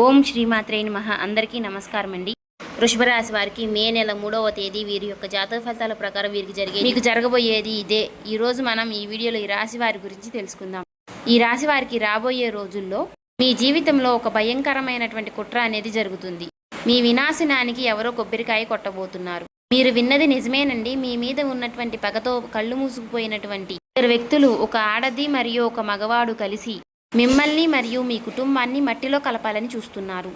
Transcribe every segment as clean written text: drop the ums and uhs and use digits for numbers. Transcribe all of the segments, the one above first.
ఓం శ్రీమాత్రే నమః. అందరికీ నమస్కారం అండి. వృషభ రాశి వారికి మే నెల 3వ తేదీ వీరి యొక్క జాతక ఫలితాల ప్రకారం మీకు జరగబోయేది ఇదే. ఈరోజు మనం ఈ వీడియోలో ఈ రాశి వారి గురించి తెలుసుకుందాం. ఈ రాశి వారికి రాబోయే రోజుల్లో మీ జీవితంలో ఒక భయంకరమైనటువంటి కుట్ర అనేది జరుగుతుంది. మీ వినాశనానికి ఎవరో కొబ్బరికాయ కొట్టబోతున్నారు. మీరు విన్నది నిజమేనండి. మీ మీద ఉన్నటువంటి పగతో కళ్ళు మూసుకుపోయినటువంటి ఇద్దరు వ్యక్తులు, ఒక ఆడది మరియు ఒక మగవాడు కలిసి మిమ్మల్ని మరియు మీ కుటుంబాన్ని మట్టిలో కలపాలని చూస్తున్నారు.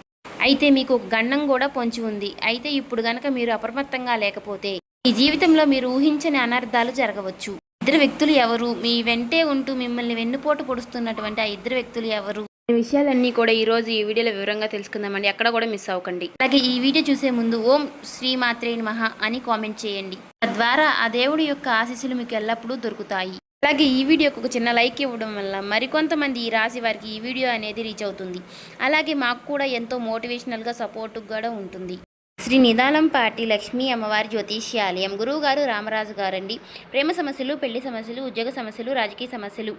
అయితే మీకు ఒక గండం కూడా పొంచి ఉంది. అయితే ఇప్పుడు గనక మీరు అప్రమత్తంగా లేకపోతే మీ జీవితంలో మీరు ఊహించని అనర్థాలు జరగవచ్చు. ఇద్దరు వ్యక్తులు ఎవరు? మీ వెంటే ఉంటూ మిమ్మల్ని వెన్నుపోటు పొడుస్తున్నటువంటి ఆ ఇద్దరు వ్యక్తులు ఎవరు? ఈ విషయాలన్నీ కూడా ఈ రోజు ఈ వీడియోలో వివరంగా తెలుసుకుందామండి. ఎక్కడ కూడా మిస్ అవ్వకండి. అలాగే ఈ వీడియో చూసే ముందు ఓం శ్రీమాత్రే నమః అని కామెంట్ చేయండి. తద్వారా ఆ దేవుడి యొక్క ఆశీస్సులు మీకు ఎల్లప్పుడూ దొరుకుతాయి. అలాగే ఈ వీడియోకి ఒక చిన్న లైక్ ఇవ్వడం వల్ల మరికొంతమంది ఈ రాశి వారికి ఈ వీడియో అనేది రీచ్ అవుతుంది. అలాగే మాకు కూడా ఎంతో మోటివేషనల్గా సపోర్ట్ కూడా ఉంటుంది. శ్రీ నిదానంపాటి లక్ష్మీ అమ్మవారి జ్యోతిష్యాలయం గురువు గారు రామరాజు గారండి. ప్రేమ సమస్యలు, పెళ్లి సమస్యలు, ఉద్యోగ సమస్యలు, రాజకీయ సమస్యలు,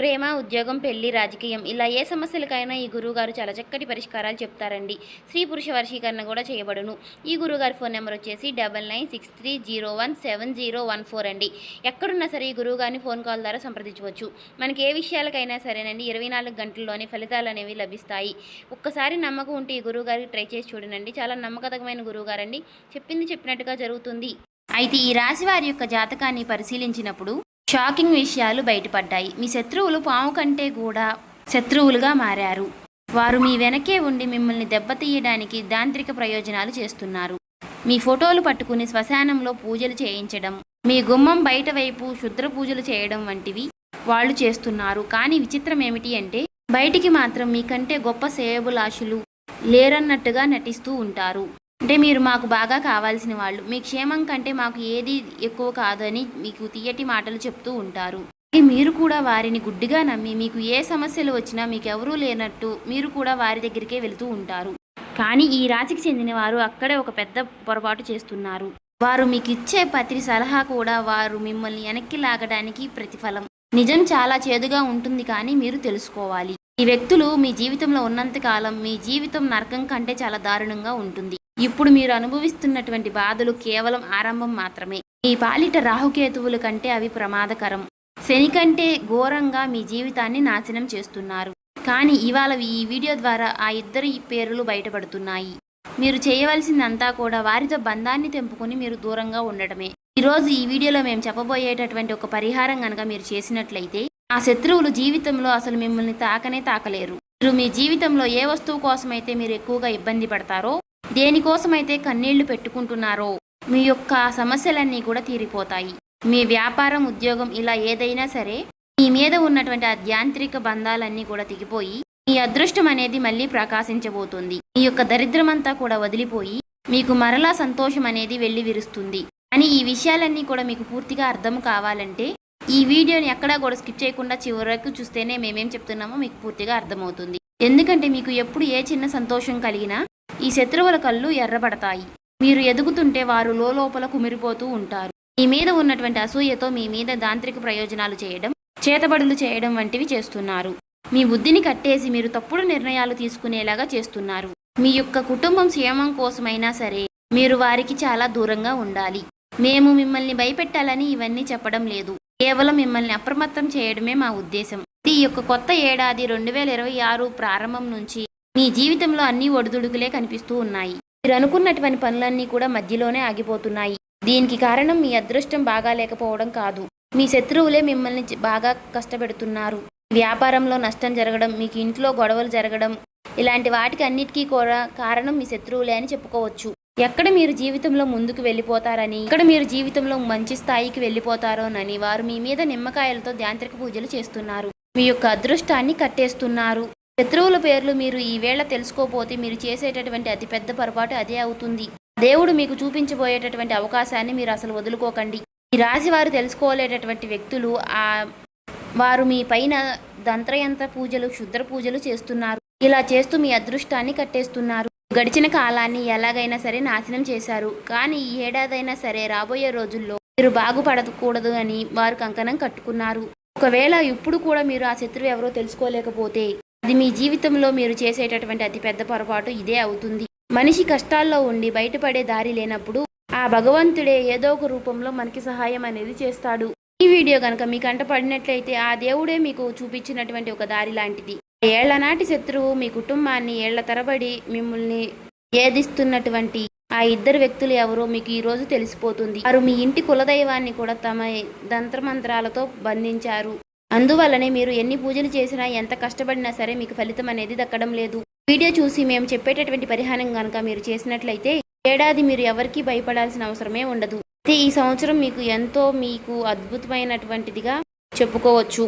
ప్రేమ, ఉద్యోగం, పెళ్లి, రాజకీయం ఇలా ఏ సమస్యలకైనా ఈ గురువుగారు చాలా చక్కటి పరిష్కారాలు చెప్తారండి. స్త్రీ పురుష వర్షీకరణ కూడా చేయబడును. ఈ గురువుగారి ఫోన్ నెంబర్ వచ్చేసి 9963017014 అండి. ఎక్కడున్నా సరే ఈ గురువుగారిని ఫోన్ కాల్ ద్వారా సంప్రదించవచ్చు. మనకి ఏ విషయాలకైనా సరేనండి 24 గంటల్లోనే ఫలితాలు అనేవి లభిస్తాయి. ఒక్కసారి నమ్మకం ఉంటే ఈ గురువుగారికి ట్రై చేసి చూడండి. చాలా నమ్మకతమైన గురువుగారండి. చెప్పింది చెప్పినట్టుగా జరుగుతుంది. అయితే ఈ రాశి వారి యొక్క జాతకాన్ని పరిశీలించినప్పుడు షాకింగ్ విషయాలు బయటపడ్డాయి. మీ శత్రువులు పాము కంటే కూడా శత్రువులుగా మారారు. వారు మీ వెనకే ఉండి మిమ్మల్ని దెబ్బతీయడానికి దాంత్రిక ప్రయోజనాలు చేస్తున్నారు. మీ ఫోటోలు పట్టుకుని శ్మశానంలో పూజలు చేయించడం, మీ గుమ్మం బయట వైపు శుద్ర పూజలు చేయడం వంటివి వాళ్ళు చేస్తున్నారు. కానీ విచిత్రం ఏమిటి అంటే బయటికి మాత్రం మీకంటే గొప్ప శ్రేయోభిలాషులు లేరన్నట్టుగా నటిస్తూ ఉంటారు. అంటే మీరు మాకు బాగా కావాల్సిన వాళ్ళు, మీ క్షేమం కంటే మాకు ఏది ఎక్కువ కాదు అని మీకు తీయటి మాటలు చెప్తూ ఉంటారు. మీరు కూడా వారిని గుడ్డిగా నమ్మి మీకు ఏ సమస్యలు వచ్చినా మీకు ఎవరూ లేనట్టు మీరు కూడా వారి దగ్గరికే వెళుతూ ఉంటారు. కానీ ఈ రాశికి చెందిన వారు అక్కడే ఒక పెద్ద పొరపాటు చేస్తున్నారు. వారు మీకు ఇచ్చే ప్రతి సలహా కూడా వారు మిమ్మల్ని వెనక్కి లాగడానికి ప్రతిఫలం. నిజం చాలా చేదుగా ఉంటుంది, కానీ మీరు తెలుసుకోవాలి. ఈ వ్యక్తులు మీ జీవితంలో ఉన్నంతకాలం మీ జీవితం నరకం కంటే చాలా దారుణంగా ఉంటుంది. ఇప్పుడు మీరు అనుభవిస్తున్నటువంటి బాధలు కేవలం ఆరంభం మాత్రమే. మీ పాలిట రాహుకేతువుల కంటే అవి ప్రమాదకరం. శని కంటే ఘోరంగా మీ జీవితాన్ని నాశనం చేస్తున్నారు. కానీ ఇవాళ ఈ వీడియో ద్వారా ఆ ఇద్దరి పేర్లు బయటపడుతున్నాయి. మీరు చేయవలసిందంతా కూడా వారితో బంధాన్ని తెంపుకొని మీరు దూరంగా ఉండటమే. ఈరోజు ఈ వీడియోలో మేము చెప్పబోయేటటువంటి ఒక పరిహారం కనుక మీరు చేసినట్లయితే ఆ శత్రువులు జీవితంలో అసలు మిమ్మల్ని తాకనే తాకలేరు. మీరు మీ జీవితంలో ఏ వస్తువు కోసమైతే మీరు ఎక్కువగా ఇబ్బంది పడతారో, దేనికోసమైతే కన్నీళ్లు పెట్టుకుంటున్నారో మీ యొక్క సమస్యలన్నీ కూడా తీరిపోతాయి. మీ వ్యాపారం, ఉద్యోగం ఇలా ఏదైనా సరే మీ మీద ఉన్నటువంటి ఆ యాంత్రిక బంధాలన్నీ కూడా తెగిపోయి మీ అదృష్టం అనేది మళ్ళీ ప్రకాశించబోతుంది. మీ యొక్క దరిద్రమంతా కూడా వదిలిపోయి మీకు మరలా సంతోషం అనేది వెళ్ళి విరుస్తుంది. అని ఈ విషయాలన్నీ కూడా మీకు పూర్తిగా అర్థం కావాలంటే ఈ వీడియోని ఎక్కడా కూడా స్కిప్ చేయకుండా చివరకు చూస్తేనే మేమేం చెప్తున్నామో మీకు పూర్తిగా అర్థమవుతుంది. ఎందుకంటే మీకు ఎప్పుడు ఏ చిన్న సంతోషం కలిగినా ఈ శత్రువుల కళ్ళు ఎర్రబడతాయి. మీరు ఎదుగుతుంటే వారు లోపల కుమిరిపోతూ ఉంటారు. మీ మీద ఉన్నటువంటి అసూయతో మీ మీద దాంత్రిక ప్రయోజనాలు చేయడం, చేతబడులు చేయడం వంటివి చేస్తున్నారు. మీ బుద్ధిని కట్టేసి మీరు తప్పుడు నిర్ణయాలు తీసుకునేలాగా చేస్తున్నారు. మీ యొక్క కుటుంబం క్షేమం కోసమైనా సరే మీరు వారికి చాలా దూరంగా ఉండాలి. మేము మిమ్మల్ని భయపెట్టాలని ఇవన్నీ చెప్పడం లేదు. కేవలం మిమ్మల్ని అప్రమత్తం చేయడమే మా ఉద్దేశం. ఈ యొక్క కొత్త ఏడాది 2026 ప్రారంభం నుంచి మీ జీవితంలో అన్ని ఒడిదుడుకులే కనిపిస్తూ ఉన్నాయి. మీరు అనుకున్నటువంటి పనులన్నీ కూడా మధ్యలోనే ఆగిపోతున్నాయి. దీనికి కారణం మీ అదృష్టం బాగా లేకపోవడం కాదు, మీ శత్రువులే మిమ్మల్ని బాగా కష్టపెడుతున్నారు. వ్యాపారంలో నష్టం జరగడం, మీకు ఇంట్లో గొడవలు జరగడం, ఇలాంటి వాటికి అన్నిటికీ కూడా కారణం మీ శత్రువులే అని చెప్పుకోవచ్చు. ఎక్కడ మీరు జీవితంలో ముందుకు వెళ్ళిపోతారని, ఎక్కడ మీరు జీవితంలో మంచి స్థాయికి వెళ్ళిపోతారోనని వారు మీ మీద నిమ్మకాయలతో యాంత్రిక పూజలు చేస్తున్నారు. మీ యొక్క అదృష్టాన్ని కట్టేస్తున్నారు. శత్రువుల పేర్లు మీరు ఈవేళ తెలుసుకోపోతే మీరు చేసేటటువంటి అతిపెద్ద పొరపాటు అదే అవుతుంది. దేవుడు మీకు చూపించబోయేటటువంటి అవకాశాన్ని మీరు అసలు వదులుకోకండి. ఈ రాశి వారు తెలుసుకోలేటటువంటి వ్యక్తులు వారు మీ పైన దంత్రయంత్ర పూజలు, క్షుద్ర పూజలు చేస్తున్నారు. ఇలా చేస్తూ మీ అదృష్టాన్ని కట్టేస్తున్నారు. గడిచిన కాలాన్ని ఎలాగైనా సరే నాశనం చేశారు. కానీ ఈ ఏడాదైనా సరే రాబోయే రోజుల్లో మీరు బాగుపడకూడదు అని వారు కంకణం కట్టుకున్నారు. ఒకవేళ ఇప్పుడు కూడా మీరు ఆ శత్రువు ఎవరో తెలుసుకోలేకపోతే అది మీ జీవితంలో మీరు చేసేటటువంటి అతిపెద్ద పొరపాటు ఇదే అవుతుంది. మనిషి కష్టాల్లో ఉండి బయటపడే దారి లేనప్పుడు ఆ భగవంతుడే ఏదో ఒక రూపంలో మనకి సహాయం అనేది చేస్తాడు. ఈ వీడియో కనుక మీ కంట పడినట్లయితే ఆ దేవుడే మీకు చూపించినటువంటి ఒక దారి లాంటిది. ఏళ్ల నాటి శత్రువు మీ కుటుంబాన్ని ఏళ్ల తరబడి మిమ్మల్ని ఏదిస్తున్నటువంటి ఆ ఇద్దరు వ్యక్తులు ఎవరో మీకు ఈ రోజు తెలిసిపోతుంది. వారు మీ ఇంటి కులదైవాన్ని కూడా తమ తంత్రమంత్రాలతో బంధించారు. అందువల్లనే మీరు ఎన్ని పూజలు చేసినా ఎంత కష్టపడినా సరే మీకు ఫలితం అనేది దక్కడం లేదు. వీడియో చూసి మేము చెప్పేటటువంటి పరిహారం కనుక మీరు చేసినట్లయితే ఏడాది మీరు ఎవరికీ భయపడాల్సిన అవసరమే ఉండదు. అయితే ఈ సంవత్సరం మీకు అద్భుతమైనటువంటిదిగా చెప్పుకోవచ్చు.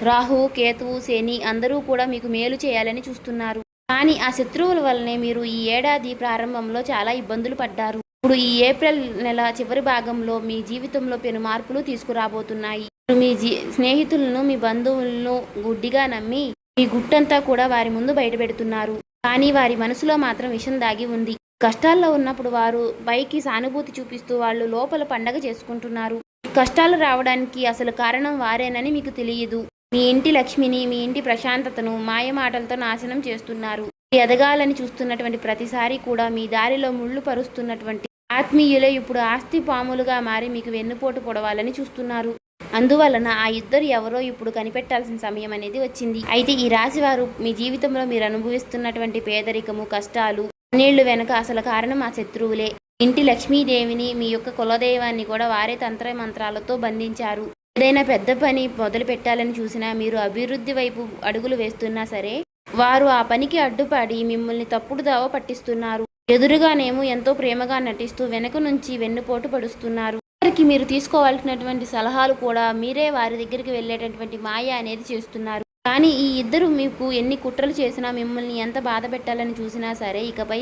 రాహు, కేతువు, శని అందరూ కూడా మీకు మేలు చేయాలని చూస్తున్నారు. కానీ ఆ శత్రువుల వల్లనే మీరు ఈ ఏడాది ప్రారంభంలో చాలా ఇబ్బందులు పడ్డారు. ఇప్పుడు ఈ ఏప్రిల్ నెల చివరి భాగంలో మీ జీవితంలో పెను మార్పులు తీసుకురాబోతున్నాయి. మీ స్నేహితులను, మీ బంధువులను గుడ్డిగా నమ్మి మీ గుట్టంతా కూడా వారి ముందు బయటపెడుతున్నారు. కానీ వారి మనసులో మాత్రం విషం దాగి ఉంది. కష్టాల్లో ఉన్నప్పుడు వారు పైకి సానుభూతి చూపిస్తూ వాళ్ళు లోపల పండగ చేసుకుంటున్నారు. కష్టాలు రావడానికి అసలు కారణం వారేనని మీకు తెలియదు. మీ ఇంటి లక్ష్మిని, మీ ఇంటి ప్రశాంతతను మాయమాటలతో నాశనం చేస్తున్నారు. ఎదగాలని చూస్తున్నటువంటి ప్రతిసారి కూడా మీ దారిలో ముళ్ళు పరుస్తున్నటువంటి ఆత్మీయులే ఇప్పుడు ఆస్తి పాములుగా మారి మీకు వెన్నుపోటు పొడవాలని చూస్తున్నారు. అందువలన ఆ ఇద్దరు ఎవరో ఇప్పుడు కనిపెట్టాల్సిన సమయం అనేది వచ్చింది. అయితే ఈ రాశి వారు మీ జీవితంలో మీరు అనుభవిస్తున్నటువంటి పేదరికము, కష్టాలు, నీళ్లు వెనక అసలు కారణం ఆ శత్రువులే. ఇంటి లక్ష్మీదేవిని, మీ యొక్క కులదైవాన్ని కూడా వారే తంత్ర మంత్రాలతో బంధించారు. ఏదైనా పెద్ద పని మొదలు పెట్టాలని చూసినా, మీరు అభివృద్ధి వైపు అడుగులు వేస్తున్నా సరే వారు ఆ పనికి అడ్డుపడి మిమ్మల్ని తప్పుడు దావ పట్టిస్తున్నారు. ఎదురుగానేమో ఎంతో ప్రేమగా నటిస్తూ వెనక నుంచి వెన్నుపోటు పడుస్తున్నారు. వారికి మీరు తీసుకోవాల్సినటువంటి సలహాలు కూడా మీరే వారి దగ్గరికి వెళ్ళేటటువంటి మాయ అనేది చేస్తున్నారు. కానీ ఈ ఇద్దరు మీకు ఎన్ని కుట్రలు చేసినా, మిమ్మల్ని ఎంత బాధ పెట్టాలని చూసినా సరే ఇకపై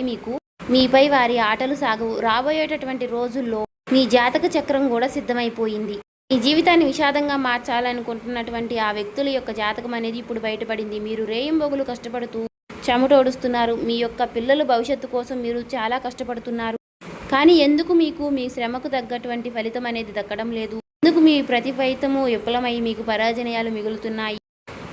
మీపై వారి ఆటలు సాగవు. రాబోయేటటువంటి రోజుల్లో మీ జాతక చక్రం కూడా సిద్ధమైపోయింది. మీ జీవితాన్ని విషాదంగా మార్చాలనుకుంటున్నటువంటి ఆ వ్యక్తుల యొక్క జాతకం అనేది ఇప్పుడు బయటపడింది. మీరు రేయింబొగులు కష్టపడుతూ చెమటోడుస్తున్నారు. మీ యొక్క పిల్లల భవిష్యత్తు కోసం మీరు చాలా కష్టపడుతున్నారు. కానీ ఎందుకు మీకు మీ శ్రమకు తగ్గటువంటి ఫలితం అనేది దక్కడం లేదు? ఎందుకు మీ ప్రతి ఫలితము విఫలమై మీకు పరాజయాలు మిగులుతున్నాయి?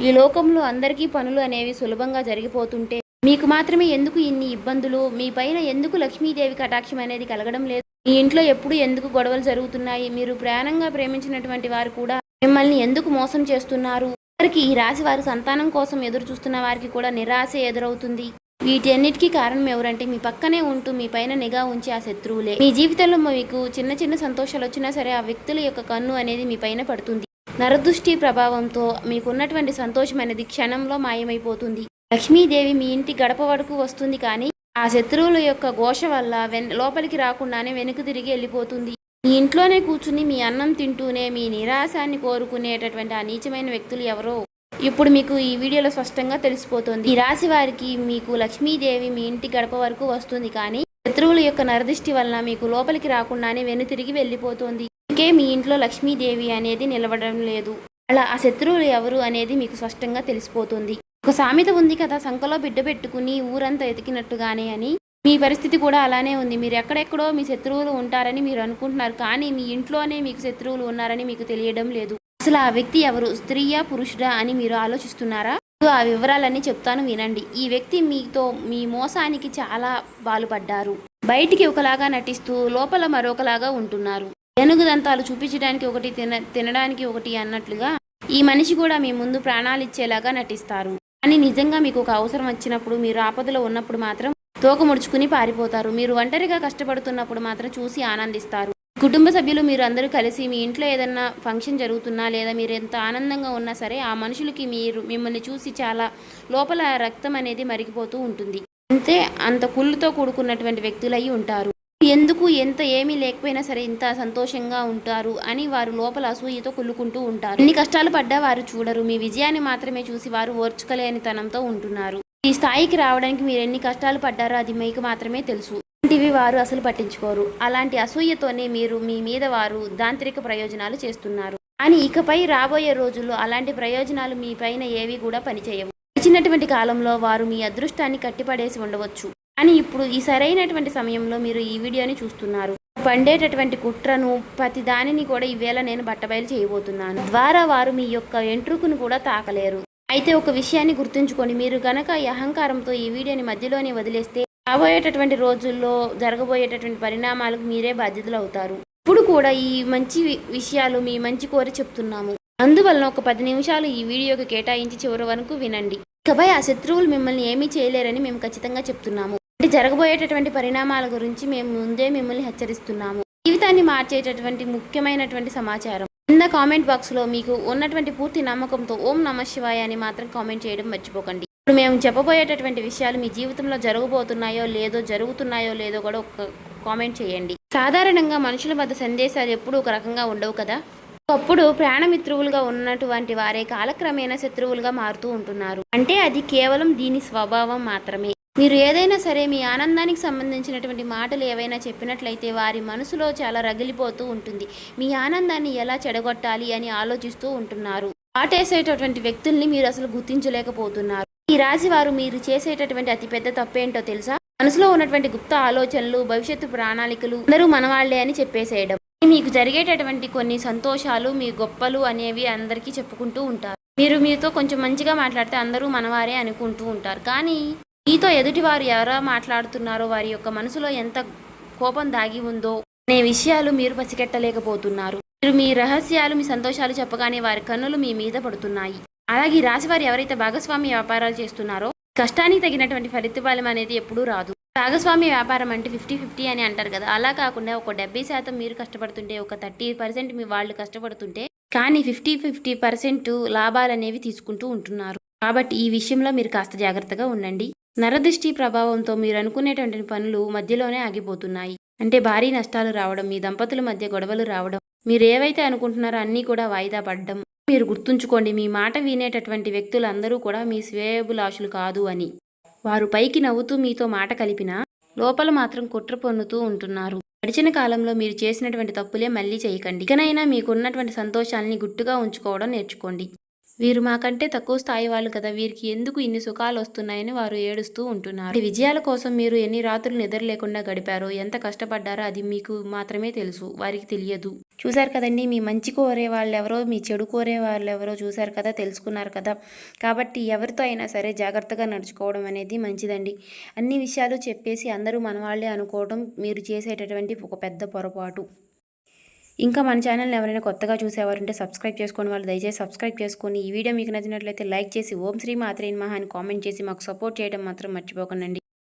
ఈ లోకంలో అందరికీ పనులు అనేవి సులభంగా జరిగిపోతుంటే మీకు మాత్రమే ఎందుకు ఇన్ని ఇబ్బందులు? మీ పైన ఎందుకు లక్ష్మీదేవి కటాక్షం అనేది కలగడం లేదు? మీ ఇంట్లో ఎప్పుడు ఎందుకు గొడవలు జరుగుతున్నాయి? మీరు ప్రాణంగా ప్రేమించినటువంటి వారు కూడా మిమ్మల్ని ఎందుకు మోసం చేస్తున్నారు? వారికి ఈ రాశి వారు సంతానం కోసం ఎదురు చూస్తున్న వారికి కూడా నిరాశ ఎదురవుతుంది. వీటన్నిటికీ కారణం ఎవరంటే మీ పక్కనే ఉంటూ మీ పైన నిఘా ఉంచి ఆ శత్రువులే. మీ జీవితంలో మీకు చిన్న చిన్న సంతోషాలు వచ్చినా సరే ఆ వ్యక్తుల యొక్క కన్ను అనేది మీ పైన పడుతుంది. నరదృష్టి ప్రభావంతో మీకున్నటువంటి సంతోషం అనేది క్షణంలో మాయమైపోతుంది. లక్ష్మీదేవి మీ ఇంటి గడప వరకు వస్తుంది, కానీ ఆ శత్రువుల యొక్క ఘోష వల్ల లోపలికి రాకుండానే వెనుక తిరిగి వెళ్ళిపోతుంది. మీ ఇంట్లోనే కూర్చుని మీ అన్నం తింటూనే మీ నిరాశాన్ని కోరుకునేటటువంటి ఆ నీచమైన వ్యక్తులు ఎవరో ఇప్పుడు మీకు ఈ వీడియోలో స్పష్టంగా తెలిసిపోతుంది. ఈ రాశి వారికి మీకు లక్ష్మీదేవి మీ ఇంటి గడప వరకు వస్తుంది, కానీ శత్రువుల యొక్క నరదృష్టి వలన మీకు లోపలికి రాకుండానే వెనుతిరిగి వెళ్ళిపోతుంది. ఇంకే మీ ఇంట్లో లక్ష్మీదేవి అనేది నిలబడడం లేదు. అలా ఆ శత్రువులు ఎవరు అనేది మీకు స్పష్టంగా తెలిసిపోతుంది. ఒక సామెత ఉంది కదా, సంకలో బిడ్డ పెట్టుకుని ఊరంతా ఎతికినట్టుగానే అని. మీ పరిస్థితి కూడా అలానే ఉంది. మీరు ఎక్కడెక్కడో మీ శత్రువులు ఉంటారని మీరు అనుకుంటున్నారు, కానీ మీ ఇంట్లోనే మీకు శత్రువులు ఉన్నారని మీకు తెలియడం లేదు. అసలు ఆ వ్యక్తి ఎవరు? స్త్రీయా, పురుషుడా అని మీరు ఆలోచిస్తున్నారా? ఆ వివరాలన్నీ చెప్తాను, వినండి. ఈ వ్యక్తి మీ మోసానికి చాలా బాలుపడ్డారు. బయటికి ఒకలాగా నటిస్తూ లోపల మరొకలాగా ఉంటున్నారు. ఏనుగుదంతాలు చూపించడానికి ఒకటి, తినడానికి ఒకటి అన్నట్లుగా ఈ మనిషి కూడా మీ ముందు ప్రాణాలు ఇచ్చేలాగా నటిస్తారు. కానీ నిజంగా మీకు ఒక అవసరం వచ్చినప్పుడు, మీరు ఆపదలో ఉన్నప్పుడు మాత్రం తోక ముడుచుకుని పారిపోతారు. మీరు ఒంటరిగా కష్టపడుతున్నప్పుడు మాత్రం చూసి ఆనందిస్తారు. కుటుంబ సభ్యులు మీరు అందరూ కలిసి మీ ఇంట్లో ఏదన్నా ఫంక్షన్ జరుగుతున్నా లేదా మీరు ఎంత ఆనందంగా ఉన్నా సరే ఆ మనుషులకి మిమ్మల్ని చూసి చాలా లోపల రక్తం అనేది మరిగిపోతూ ఉంటుంది. అంత కుళ్ళుతో కూడుకున్నటువంటి వ్యక్తులై ఉంటారు. ఎందుకు ఏమీ లేకపోయినా సరే ఇంత సంతోషంగా ఉంటారు అని వారు లోపల అసూయతో కుళ్ళుకుంటూ ఉంటారు. ఎన్ని కష్టాలు పడ్డా వారు చూడరు. మీ విజయాన్ని మాత్రమే చూసి వారు ఓర్చుకోలేని తనంతో ఉంటున్నారు. ఈ స్థాయికి రావడానికి మీరు ఎన్ని కష్టాలు పడ్డారో అది మీకు మాత్రమే తెలుసు. అలాంటివి వారు అసలు పట్టించుకోరు. అలాంటి అసూయతోనే మీరు మీ మీద వారు దాంత్రిక ప్రయోజనాలు చేస్తున్నారు. కానీ ఇకపై రాబోయే రోజుల్లో అలాంటి ప్రయోజనాలు మీ పైన ఏవి కూడా పనిచేయవు. ఇచ్చినటువంటి కాలంలో వారు మీ అదృష్టాన్ని కట్టిపడేసి ఉండవచ్చు. కానీ ఇప్పుడు ఈ సరైనటువంటి సమయంలో మీరు ఈ వీడియోని చూస్తున్నారు. పండేటటువంటి కుట్రను ప్రతి దానిని కూడా ఈవేళ నేను బట్టబయలు చేయబోతున్నాను. ద్వారా వారు మీ యొక్క ఎంట్రుకును కూడా తాకలేరు. అయితే ఒక విషయాన్ని గుర్తుంచుకోండి, మీరు గనక ఈ అహంకారంతో ఈ వీడియోని మధ్యలోనే వదిలేస్తే రాబోయేటటువంటి రోజుల్లో జరగబోయేటటువంటి పరిణామాలకు మీరే బాధ్యతలు అవుతారు. ఇప్పుడు కూడా ఈ మంచి విషయాలు మీ మంచి కోరి చెప్తున్నాము. అందువలన ఒక 10 నిమిషాలు ఈ వీడియోకి కేటాయించి చివరి వరకు వినండి. ఇకపై ఆ శత్రువులు మిమ్మల్ని ఏమీ చేయలేరని మేము ఖచ్చితంగా చెప్తున్నాము. అంటే జరగబోయేటటువంటి పరిణామాల గురించి మేము ముందే మిమ్మల్ని హెచ్చరిస్తున్నాము. జీవితాన్ని మార్చేటటువంటి ముఖ్యమైనటువంటి సమాచారం. కింద కామెంట్ బాక్స్లో మీకు ఉన్నటువంటి పూర్తి నమ్మకంతో ఓం నమః శివాయ అని మాత్రం కామెంట్ చేయడం మర్చిపోకండి. ఇప్పుడు మేము చెప్పబోయేటటువంటి విషయాలు మీ జీవితంలో జరగబోతున్నాయో లేదో, జరుగుతున్నాయో లేదో కూడా ఒక కామెంట్ చేయండి. సాధారణంగా మనుషుల వద్ద సందేశాలు ఎప్పుడూ ఒక రకంగా ఉండవు కదా. ఒకప్పుడు ప్రాణమిత్రువులుగా ఉన్నటువంటి వారే కాలక్రమేణా శత్రువులుగా మారుతూ ఉంటున్నారు. అంటే అది కేవలం దీని స్వభావం మాత్రమే. మీరు ఏదైనా సరే మీ ఆనందానికి సంబంధించినటువంటి మాటలు ఏవైనా చెప్పినట్లయితే వారి మనసులో చాలా రగిలిపోతూ ఉంటుంది. మీ ఆనందాన్ని ఎలా చెడగొట్టాలి అని ఆలోచిస్తూ ఉంటున్నారు. ఆటేసేటటువంటి వ్యక్తుల్ని మీరు అసలు గుర్తించలేకపోతున్నారు. ఈ రాశి వారు మీరు చేసేటటువంటి అతిపెద్ద తప్పేంటో తెలుసా? మనసులో ఉన్నటువంటి గుప్త ఆలోచనలు, భవిష్యత్తు ప్రణాళికలు అందరూ మనవాళ్లే అని చెప్పేసేయడం. మీకు జరిగేటటువంటి కొన్ని సంతోషాలు, మీ గొప్పలు అనేవి అందరికీ చెప్పుకుంటూ ఉంటారు. మీరు మీతో కొంచెం మంచిగా మాట్లాడితే అందరూ మనవారే అనుకుంటూ ఉంటారు. కానీ మీతో ఎదుటివారు ఎలా మాట్లాడుతున్నారో, వారి యొక్క మనసులో ఎంత కోపం దాగి ఉందో అనే విషయాలు మీరు పసిగట్టలేకపోతున్నారు. మీరు మీ రహస్యాలు, మీ సంతోషాలు చెప్పగానే వారి కన్నులు మీ మీద పడుతున్నాయి. అలాగే ఈ రాశి వారు ఎవరైతే భాగస్వామ్య వ్యాపారాలు చేస్తున్నారో కష్టానికి తగినటువంటి ఫలితం అనేది ఎప్పుడూ రాదు. భాగస్వామ్య వ్యాపారం అంటే 50-50 అని అంటారు కదా. అలా కాకుండా ఒక 70% మీరు కష్టపడుతుంటే, ఒక 30% మీ వాళ్ళు కష్టపడుతుంటే, కానీ 50% లాభాలు అనేవి తీసుకుంటూ ఉంటున్నారు. కాబట్టి ఈ విషయంలో మీరు కాస్త జాగ్రత్తగా ఉండండి. నరదృష్టి ప్రభావంతో మీరు అనుకునేటువంటి పనులు మధ్యలోనే ఆగిపోతున్నాయి. అంటే భారీ నష్టాలు రావడం, మీ దంపతుల మధ్య గొడవలు రావడం, మీరు ఏవైతే అనుకుంటున్నారో అన్నీ కూడా వాయిదా పడడం. మీరు గుర్తుంచుకోండి, మీ మాట వినేటటువంటి వ్యక్తులందరూ కూడా మీ శ్రేయోభిలాషులు కాదు అని. వారు పైకి నవ్వుతూ మీతో మాట కలిపినా లోపల మాత్రం కుట్ర పొన్నుతూ ఉంటున్నారు. గడిచిన కాలంలో మీరు చేసినటువంటి తప్పులే మళ్ళీ చేయకండి. ఇకనైనా మీకున్నటువంటి సంతోషాలని గుట్టుగా ఉంచుకోవడం నేర్చుకోండి. వీరు మాకంటే తక్కువ స్థాయి వాళ్ళు కదా, వీరికి ఎందుకు ఇన్ని సుఖాలు వస్తున్నాయని వారు ఏడుస్తూ ఉంటున్నారు. విజయాల కోసం మీరు ఎన్ని రాత్రులు నిద్ర లేకుండా గడిపారో, ఎంత కష్టపడ్డారో అది మీకు మాత్రమే తెలుసు, వారికి తెలియదు. చూశారు కదండి, మీ మంచి కోరే వాళ్ళు ఎవరో, మీ చెడు కోరే వాళ్ళు ఎవరో చూశారు కదా, తెలుసుకున్నారు కదా. కాబట్టి ఎవరితో అయినా సరే జాగ్రత్తగా నడుచుకోవడం అనేది మంచిదండి. అన్ని విషయాలు చెప్పేసి అందరూ మనవాళ్లే అనుకోవడం మీరు చేసేటటువంటి ఒక పెద్ద పొరపాటు. ఇంకా మన ఛానల్ని ఎవరైనా కొత్తగా చూసేవారుంటే సబ్స్క్రైబ్ చేసుకోండి. వాళ్ళు దయచేసి సబ్స్క్రైబ్ చేసుకొని ఈ వీడియో మీకు నచ్చినట్లయితే లైక్ చేసి ఓం శ్రీ మాత్రే నమః అని కామెంట్ చేసి మాకు సపోర్ట్ చేయడం మాత్రం మర్చిపోకండి.